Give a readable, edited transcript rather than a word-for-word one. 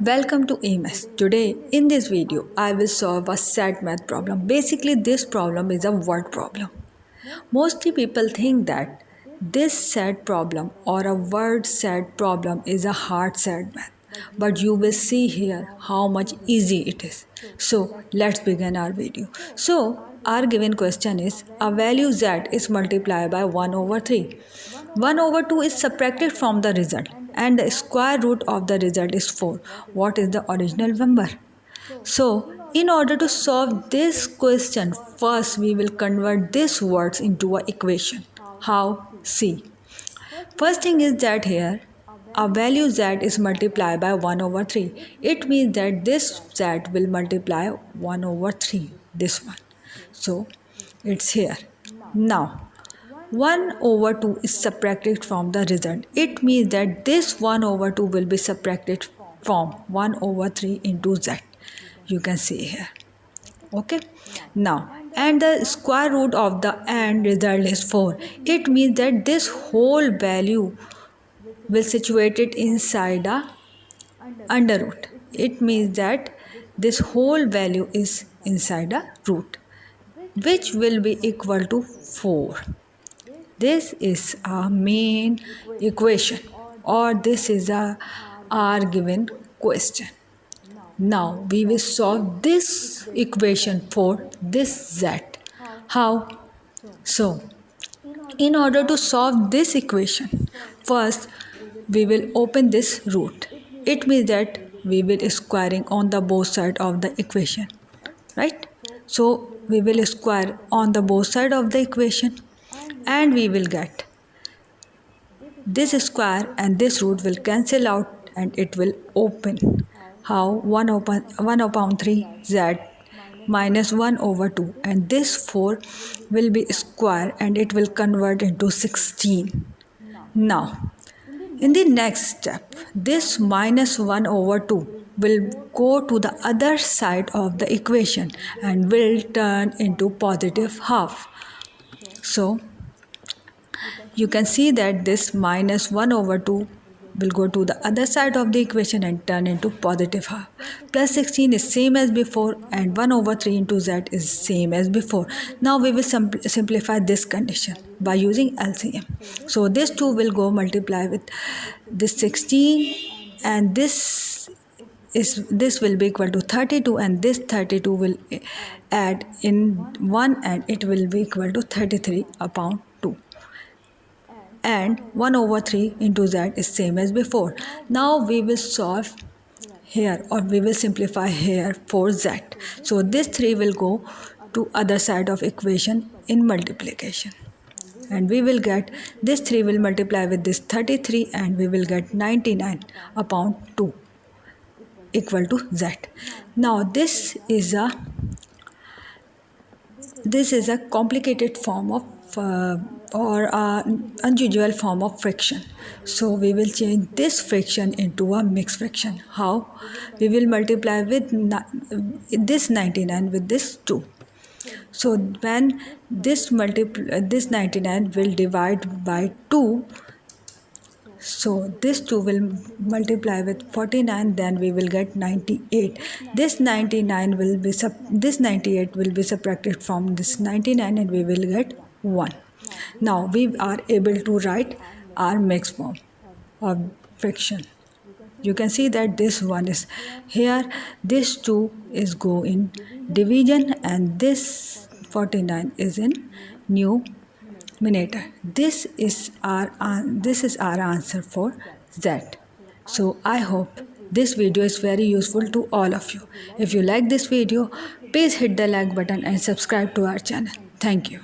Welcome to AMS. Today in this video I will solve a set math problem. Basically this problem is a word problem. Mostly people think that this set problem or a word set problem is a hard set math. But you will see here how much easy it is. So let's begin our video. So our given question is a value z is multiplied by 1 over 3. 1 over 2 is subtracted from the result and the square root of the result is 4. What is the original number? So, in order to solve this question, first we will convert these words into an equation. How? See. First thing is that here, a value z is multiplied by 1 over 3. It means that this z will multiply 1 over 3, this one. So, it's here. Now, 1 over 2 is subtracted from the result. It means that this 1 over 2 will be subtracted from 1 over 3 into z. You can see here. Okay. Now, and the square root of the end result is 4. It means that this whole value will situate it inside a under root. It means that this whole value is inside a root, which will be equal to 4. This is our main equation, or this is our given question. Now we will solve this equation for this z. How? So, in order to solve this equation, first we will open this root. It means that we will squaring on the both side of the equation, right? So we will square on the both side of the equation. And we will get this square and this root will cancel out and it will open. How? 1 upon 3 z minus 1 over 2, and this 4 will be square and it will convert into 16. Now, in the next step, this minus 1 over 2 will go to the other side of the equation and will turn into positive half. So, you can see that this minus 1 over 2 will go to the other side of the equation and turn into positive half. Plus 16 is same as before and 1 over 3 into z is same as before. Now we will simplify this condition by using LCM. So this 2 will go multiply with this 16 and this will be equal to 32 and this 32 will add in 1 and it will be equal to 33 upon 2. And 1 over 3 into z is same as before. Now we will solve here, or we will simplify here for z. So this 3 will go to other side of equation in multiplication. And we will get this 3 will multiply with this 33 and we will get 99 upon 2 equal to z. Now this is a complicated form of or unusual form of fraction. So we will change this fraction into a mixed fraction. How? We will multiply with this 99 with this 2. So when this 99 will divide by 2, so this 2 will multiply with 49, then we will get 98. This 98 will be subtracted from this 99 and we will get 1. Now we are able to write our mixed form of fraction. You can see that this one is here, this 2 is go in division and this 49 is in numerator. This is our answer for z. So I hope this video is very useful to all of you. If you like this video, please hit the like button and subscribe to our channel. Thank you.